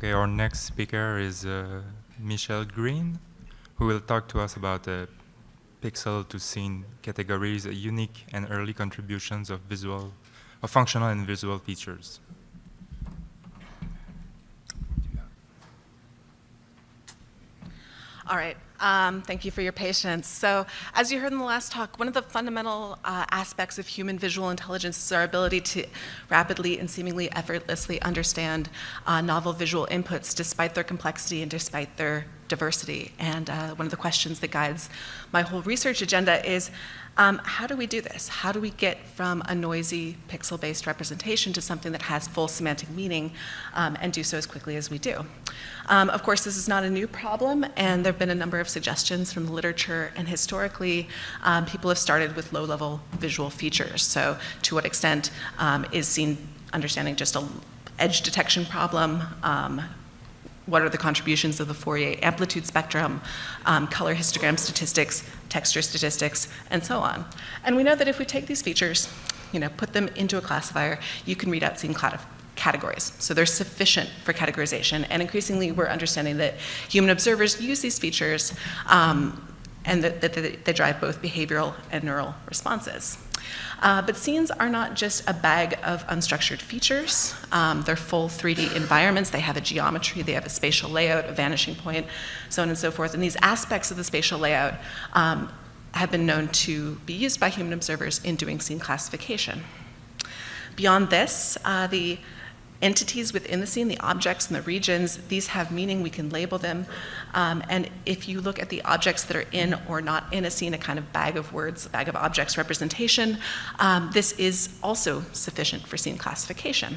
Okay, our next speaker is Michel Greene, who will talk to us about pixel to scene categories, unique and early contributions of functional and visual features. All right, thank you for your patience. So as you heard in the last talk, one of the fundamental aspects of human visual intelligence is our ability to rapidly and seemingly effortlessly understand novel visual inputs despite their complexity and despite their diversity. And one of the questions that guides my whole research agenda is, how do we do this? How do we get from a noisy pixel-based representation to something that has full semantic meaning and do so as quickly as we do? Of course, this is not a new problem, and there have been a number of suggestions from the literature, and historically, people have started with low-level visual features. So to what extent is scene understanding just an edge detection problem? What are the contributions of the Fourier amplitude spectrum, color histogram statistics, texture statistics, and so on. And we know that if we take these features, put them into a classifier, you can read out scene categories. So they're sufficient for categorization. And increasingly, we're understanding that human observers use these features and that they drive both behavioral and neural responses. But scenes are not just a bag of unstructured features. They're full 3D environments. They have a geometry, they have a spatial layout, a vanishing point, so on and so forth. And these aspects of the spatial layout have been known to be used by human observers in doing scene classification. Beyond this, the entities within the scene, the objects and the regions, these have meaning, we can label them. And if you look at the objects that are in or not in a scene, a kind of bag of words, a bag of objects representation, this is also sufficient for scene classification.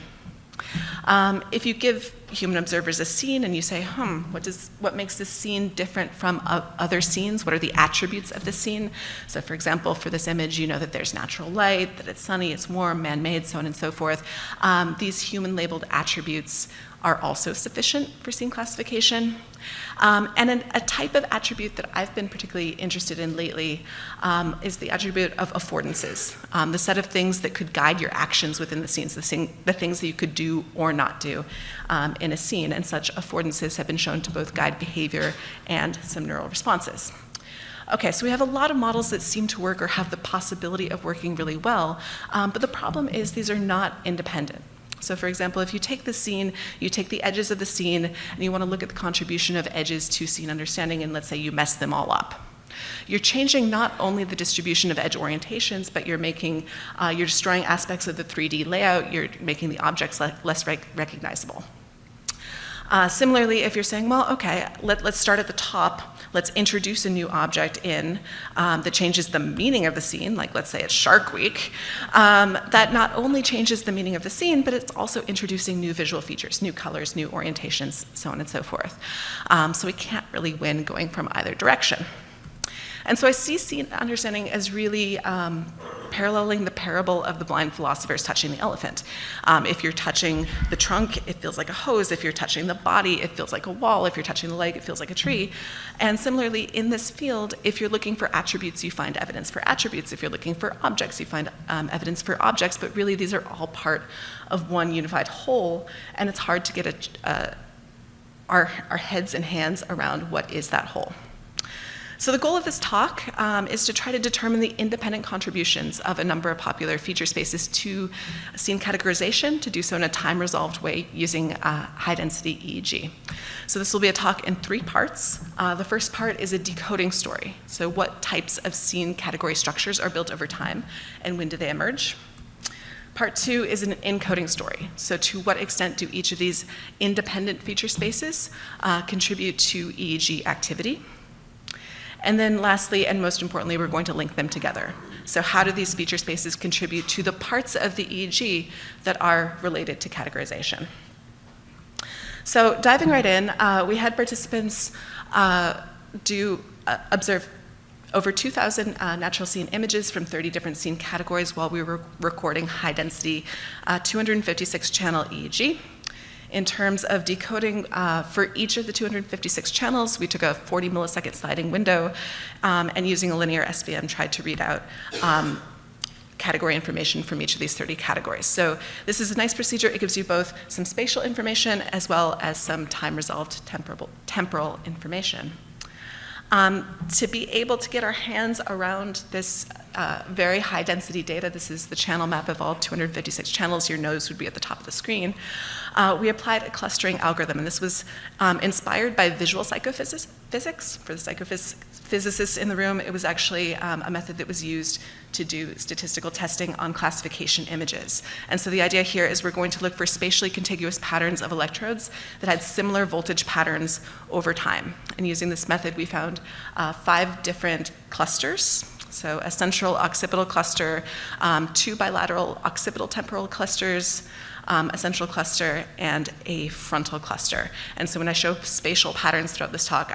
If you give human observers a scene and you say, what makes this scene different from other scenes? What are the attributes of the scene? So for example, for this image, you know that there's natural light, that it's sunny, it's warm, man-made, so on and so forth. These human-labeled attributes are also sufficient for scene classification. And a type of attribute that I've been particularly interested in lately is the attribute of affordances, the set of things that could guide your actions within the scenes, the things that you could do or not do in a scene. And such affordances have been shown to both guide behavior and some neural responses. Okay, so we have a lot of models that seem to work or have the possibility of working really well, but the problem is these are not independent. So for example, if you take the scene, you take the edges of the scene, and you want to look at the contribution of edges to scene understanding, and let's say you mess them all up. You're changing not only the distribution of edge orientations, but you're destroying aspects of the 3D layout, you're making the objects less recognizable. Similarly, if you're saying, well, okay, let's start at the top, let's introduce a new object in that changes the meaning of the scene, like let's say it's Shark Week, that not only changes the meaning of the scene, but it's also introducing new visual features, new colors, new orientations, so on and so forth. So we can't really win going from either direction. And so I see scene understanding as really paralleling the parable of the blind philosophers touching the elephant. If you're touching the trunk, it feels like a hose. If you're touching the body, it feels like a wall. If you're touching the leg, it feels like a tree. And similarly, in this field, if you're looking for attributes, you find evidence for attributes. If you're looking for objects, you find evidence for objects. But really, these are all part of one unified whole, and it's hard to get our heads and hands around what is that whole. So the goal of this talk is to try to determine the independent contributions of a number of popular feature spaces to scene categorization, to do so in a time-resolved way using high-density EEG. So this will be a talk in 3 parts. The first part is a decoding story. So what types of scene category structures are built over time, and when do they emerge? Part 2 is an encoding story. So to what extent do each of these independent feature spaces contribute to EEG activity? And then lastly, and most importantly, we're going to link them together. So how do these feature spaces contribute to the parts of the EEG that are related to categorization? So diving right in, we had participants observe over 2,000 natural scene images from 30 different scene categories while we were recording high-density 256-channel EEG. In terms of decoding for each of the 256 channels, we took a 40 millisecond sliding window and using a linear SVM tried to read out category information from each of these 30 categories. So this is a nice procedure. It gives you both some spatial information as well as some time-resolved temporal information. To be able to get our hands around this very high-density data, this is the channel map of all 256 channels, your nose would be at the top of the screen, we applied a clustering algorithm, and this was inspired by visual psychophysics. For the psychophysicists in the room, it was actually a method that was used to do statistical testing on classification images. And so the idea here is we're going to look for spatially contiguous patterns of electrodes that had similar voltage patterns over time. And using this method, we found 5 different clusters. So a central occipital cluster, 2 bilateral occipital temporal clusters, a central cluster, and a frontal cluster. And so when I show spatial patterns throughout this talk,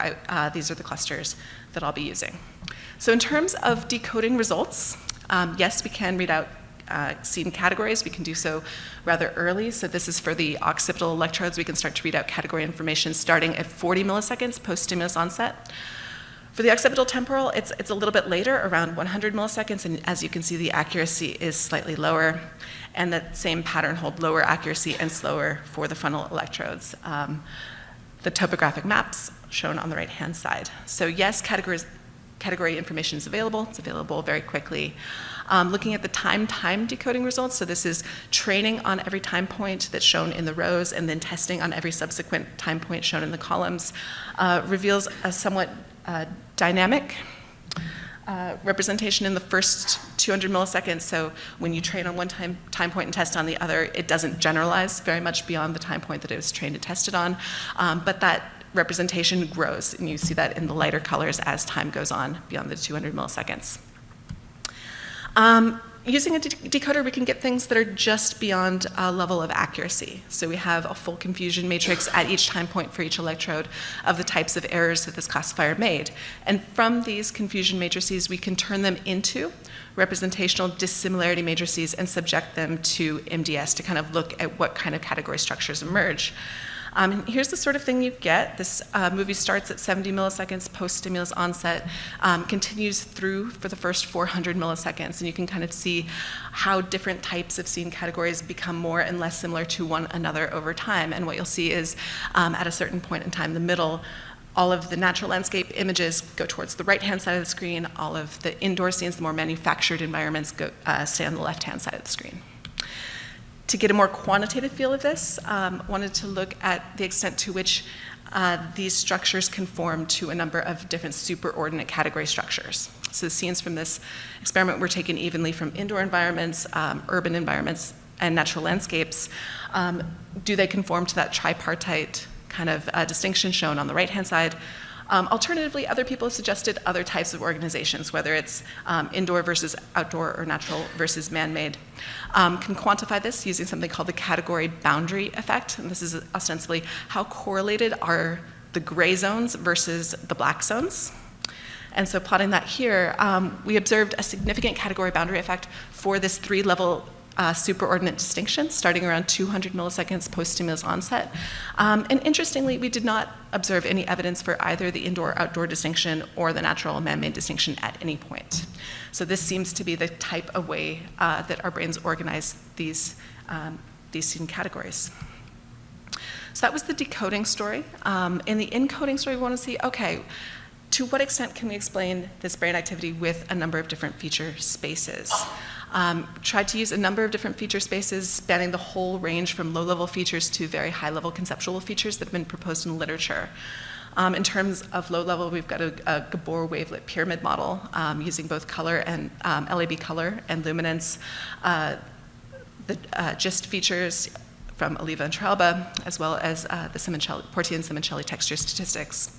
these are the clusters that I'll be using. So in terms of decoding results, yes, we can read out scene categories. We can do so rather early. So this is for the occipital electrodes. We can start to read out category information starting at 40 milliseconds post-stimulus onset. For the occipital temporal, it's a little bit later, around 100 milliseconds, and as you can see, the accuracy is slightly lower, and that same pattern holds lower accuracy and slower for the frontal electrodes. The topographic maps shown on the right-hand side. So yes, category information is available. It's available very quickly. Looking at the time decoding results, so this is training on every time point that's shown in the rows and then testing on every subsequent time point shown in the columns, reveals a somewhat dynamic representation in the first 200 milliseconds. So when you train on one time point and test on the other, it doesn't generalize very much beyond the time point that it was trained and tested on, but that representation grows, and you see that in the lighter colors as time goes on beyond the 200 milliseconds. Using a decoder, we can get things that are just beyond a level of accuracy. So we have a full confusion matrix at each time point for each electrode of the types of errors that this classifier made. And from these confusion matrices, we can turn them into representational dissimilarity matrices and subject them to MDS to kind of look at what kind of category structures emerge. Here's the sort of thing you get. This movie starts at 70 milliseconds post-stimulus onset, continues through for the first 400 milliseconds, and you can kind of see how different types of scene categories become more and less similar to one another over time. And what you'll see is at a certain point in time, the middle, all of the natural landscape images go towards the right-hand side of the screen. All of the indoor scenes, the more manufactured environments, stay on the left-hand side of the screen. To get a more quantitative feel of this, wanted to look at the extent to which these structures conform to a number of different superordinate category structures. So the scenes from this experiment were taken evenly from indoor environments, urban environments, and natural landscapes. Do they conform to that tripartite kind of distinction shown on the right-hand side? Alternatively, other people have suggested other types of organizations, whether it's indoor versus outdoor or natural versus man-made. Can quantify this using something called the category boundary effect, and this is ostensibly how correlated are the gray zones versus the black zones. And so plotting that here, we observed a significant category boundary effect for this 3-level superordinate distinction starting around 200 milliseconds post-stimulus onset. And interestingly, we did not observe any evidence for either the indoor-outdoor distinction or the natural man-made distinction at any point. So this seems to be the type of way that our brains organize these scene categories. So that was the decoding story. In the encoding story, we want to see, okay, to what extent can we explain this brain activity with a number of different feature spaces? Tried to use a number of different feature spaces spanning the whole range from low-level features to very high-level conceptual features that have been proposed in the literature. In terms of low-level, we've got a Gabor wavelet pyramid model using both color and LAB color and luminance, the GIST features from Oliva and Tralba, as well as the Porti and Simoncelli texture statistics.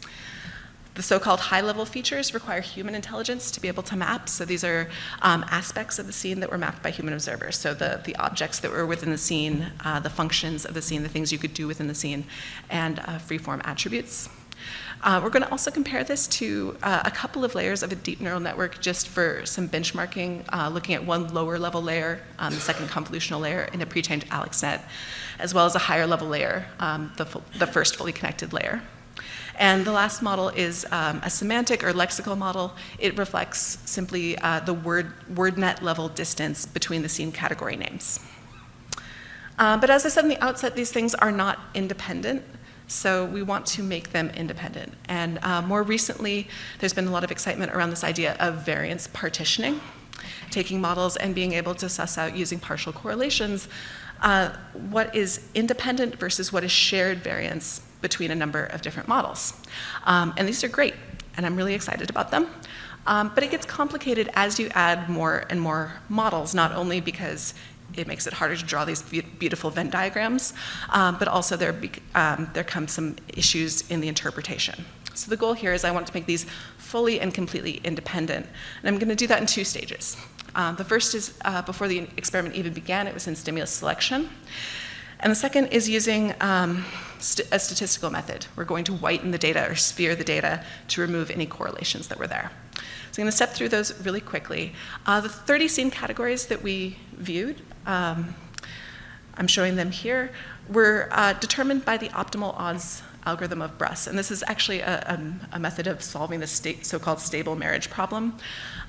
The so-called high-level features require human intelligence to be able to map. So these are aspects of the scene that were mapped by human observers. So the objects that were within the scene, the functions of the scene, the things you could do within the scene, and free-form attributes. We're going to also compare this to a couple of layers of a deep neural network just for some benchmarking, looking at one lower-level layer, the second convolutional layer in a pre-trained AlexNet, as well as a higher-level layer, the first fully connected layer. And the last model is a semantic or lexical model. It reflects simply the WordNet level distance between the scene category names. But as I said in the outset, these things are not independent, so we want to make them independent. And more recently, there's been a lot of excitement around this idea of variance partitioning, taking models and being able to suss out using partial correlations what is independent versus what is shared variance between a number of different models. And these are great, and I'm really excited about them. But it gets complicated as you add more and more models, not only because it makes it harder to draw these beautiful Venn diagrams, but also there come some issues in the interpretation. So the goal here is I want to make these fully and completely independent, and I'm going to do that in 2 stages. The first is before the experiment even began, it was in stimulus selection. And the second is using a statistical method. We're going to whiten the data or sphere the data to remove any correlations that were there. So I'm going to step through those really quickly. The 30 scene categories that we viewed, I'm showing them here, were determined by the optimal odds algorithm of Bruss. And this is actually a method of solving the so-called stable marriage problem.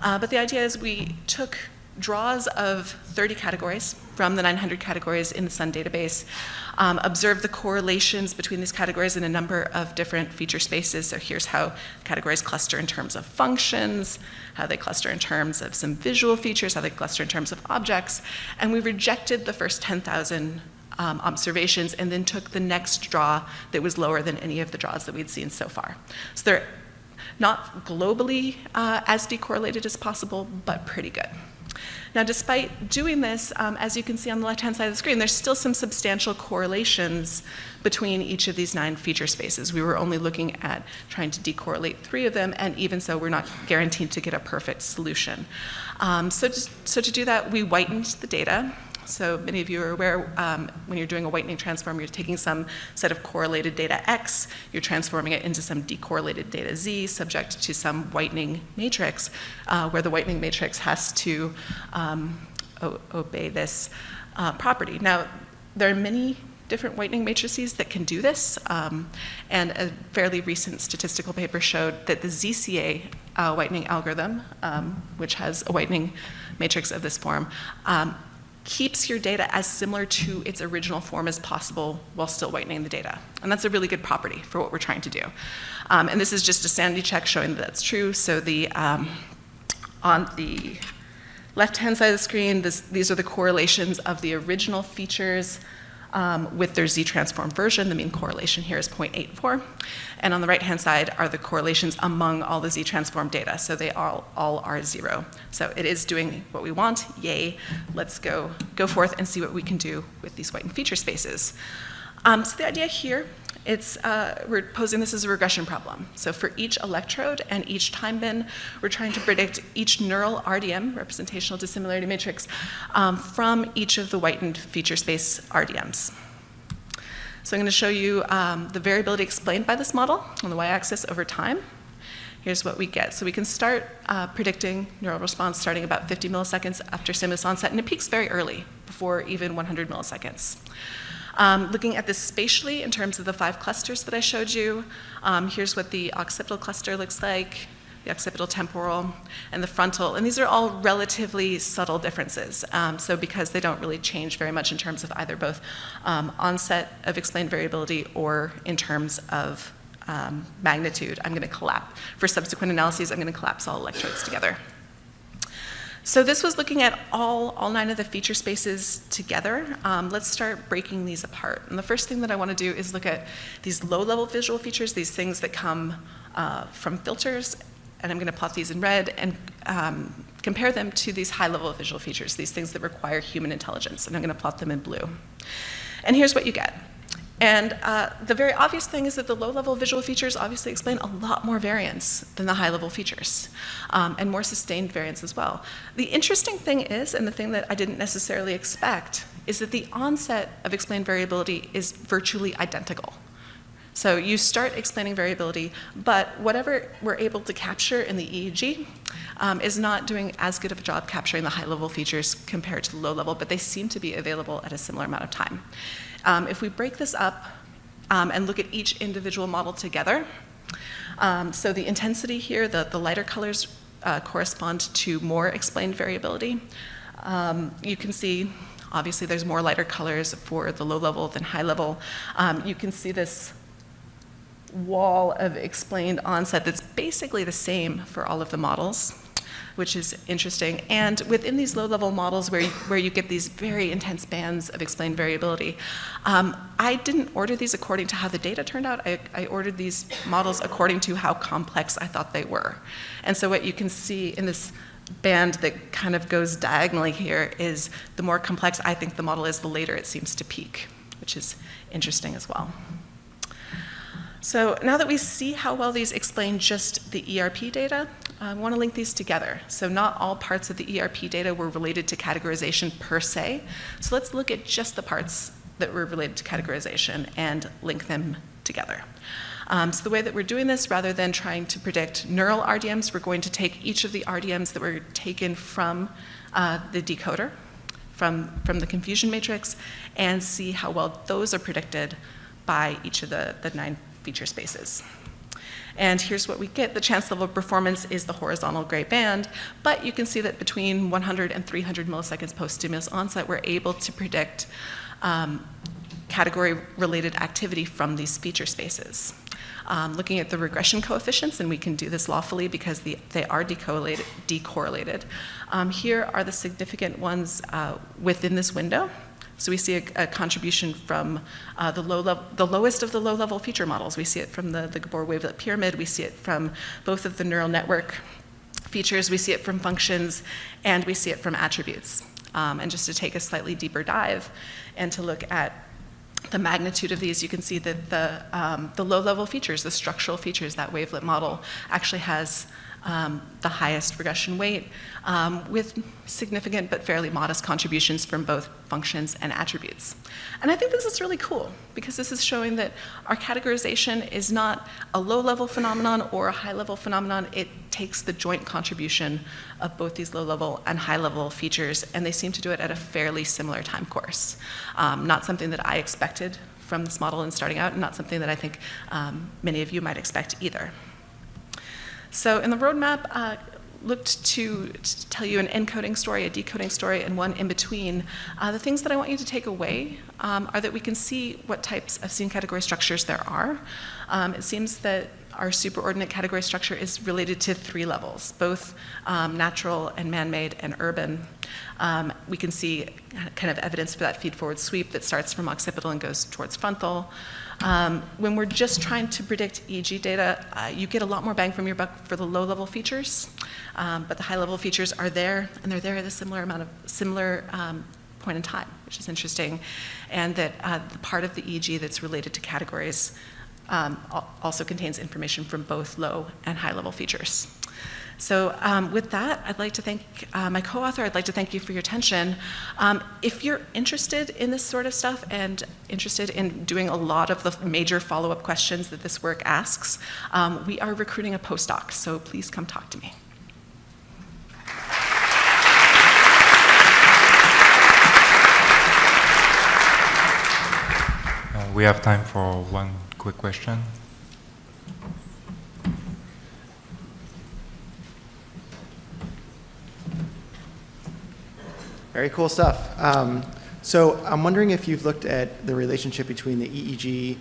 But the idea is we took draws of 30 categories from the 900 categories in the Sun database, observed the correlations between these categories in a number of different feature spaces. So here's how categories cluster in terms of functions, how they cluster in terms of some visual features, how they cluster in terms of objects. And we rejected the first 10,000 observations and then took the next draw that was lower than any of the draws that we'd seen so far. So they're not globally as decorrelated as possible, but pretty good. Now, despite doing this, as you can see on the left-hand side of the screen, there's still some substantial correlations between each of these 9 feature spaces. We were only looking at trying to decorrelate 3 of them, and even so, we're not guaranteed to get a perfect solution. So to do that, we whitened the data. So many of you are aware when you're doing a whitening transform, you're taking some set of correlated data X, you're transforming it into some decorrelated data Z subject to some whitening matrix, where the whitening matrix has to obey this property. Now, there are many different whitening matrices that can do this, and a fairly recent statistical paper showed that the ZCA whitening algorithm, which has a whitening matrix of this form, keeps your data as similar to its original form as possible while still whitening the data. And that's a really good property for what we're trying to do. And this is just a sanity check showing that that's true. So on the left-hand side of the screen, these are the correlations of the original features with their Z-transform version. The mean correlation here is 0.84. And on the right-hand side are the correlations among all the Z-transform data. So they all are 0. So it is doing what we want. Yay. Let's go forth and see what we can do with these whitened feature spaces. So the idea here, we're posing this as a regression problem. So for each electrode and each time bin, we're trying to predict each neural RDM, representational dissimilarity matrix, from each of the whitened feature space RDMs. So I'm going to show you the variability explained by this model on the y-axis over time. Here's what we get. So we can start predicting neural response starting about 50 milliseconds after stimulus onset, and it peaks very early, before even 100 milliseconds. Looking at this spatially in terms of the 5 clusters that I showed you, here's what the occipital cluster looks like, the occipital temporal, and the frontal. And these are all relatively subtle differences. So because they don't really change very much in terms of either both onset of explained variability or in terms of magnitude, I'm going to collapse. For subsequent analyses, I'm going to collapse all electrodes together. So this was looking at all 9 of the feature spaces together. Let's start breaking these apart. And the first thing that I want to do is look at these low-level visual features, these things that come from filters, and I'm going to plot these in red and compare them to these high-level visual features, these things that require human intelligence, and I'm going to plot them in blue. And here's what you get. And the very obvious thing is that the low-level visual features obviously explain a lot more variance than the high-level features, and more sustained variance as well. The interesting thing is, and the thing that I didn't necessarily expect, is that the onset of explained variability is virtually identical. So you start explaining variability, but whatever we're able to capture in the EEG is not doing as good of a job capturing the high-level features compared to the low-level, but they seem to be available at a similar amount of time. If we break this up and look at each individual model together. So the intensity here, the lighter colors correspond to more explained variability. You can see, obviously, there's more lighter colors for the low level than high level. You can see this wall of explained onset that's basically the same for all of the models, which is interesting. And within these low-level models where you get these very intense bands of explained variability, I didn't order these according to how the data turned out. I ordered these models according to how complex I thought they were. And so what you can see in this band that kind of goes diagonally here is the more complex I think the model is, the later it seems to peak, which is interesting as well. So now that we see how well these explain just the ERP data, I want to link these together. So not all parts of the ERP data were related to categorization per se. So let's look at just the parts that were related to categorization and link them together. So the way that we're doing this, rather than trying to predict neural RDMs, we're going to take each of the RDMs that were taken from the decoder, from the confusion matrix, and see how well those are predicted by each of the 9 feature spaces. And here's what we get. The chance level of performance is the horizontal gray band, but you can see that between 100 and 300 milliseconds post-stimulus onset, we're able to predict category-related activity from these feature spaces. Looking at the regression coefficients, and we can do this lawfully because they are decorrelated. Here are the significant ones within this window. So we see a contribution from the lowest of the low-level feature models. We see it from the Gabor wavelet pyramid. We see it from both of the neural network features. We see it from functions, and we see it from attributes. And just to take a slightly deeper dive and to look at the magnitude of these, you can see that the low-level features, the structural features, that wavelet model actually has the highest regression weight with significant but fairly modest contributions from both functions and attributes. And I think this is really cool because this is showing that our categorization is not a low-level phenomenon or a high-level phenomenon. It takes the joint contribution of both these low-level and high-level features, and they seem to do it at a fairly similar time course. Not something that I expected from this model in starting out, and not something that I think many of you might expect either. So in the roadmap, looked to tell you an encoding story, a decoding story, and one in between. The things that I want you to take away are that we can see what types of scene category structures there are. It seems that our superordinate category structure is related to 3 levels, both natural and man-made and urban. We can see kind of evidence for that feed-forward sweep that starts from occipital and goes towards frontal. When we're just trying to predict EEG data, you get a lot more bang from your buck for the low-level features, but the high-level features are there, and they're there at a similar point in time, which is interesting, and that the part of the EEG that's related to categories also contains information from both low and high-level features. So with that, I'd like to thank my co-author. I'd like to thank you for your attention. If you're interested in this sort of stuff and interested in doing a lot of the major follow-up questions that this work asks, we are recruiting a postdoc, so please come talk to me. We have time for one quick question. Very cool stuff. So I'm wondering if you've looked at the relationship between the EEG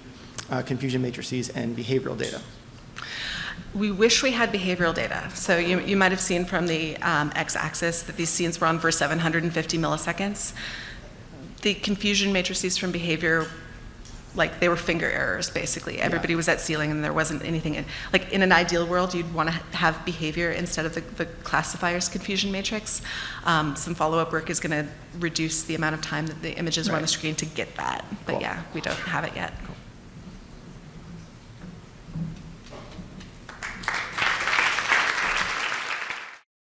confusion matrices and behavioral data. We wish we had behavioral data. So you might have seen from the x-axis that these scenes were on for 750 milliseconds. The confusion matrices from behavior, like they were finger errors, basically. Everybody was at ceiling and there wasn't anything. Like in an ideal world, you'd want to have behavior instead of the classifier's confusion matrix. Some follow-up work is going to reduce the amount of time that the images are on the screen to get that. But yeah, we don't have it yet.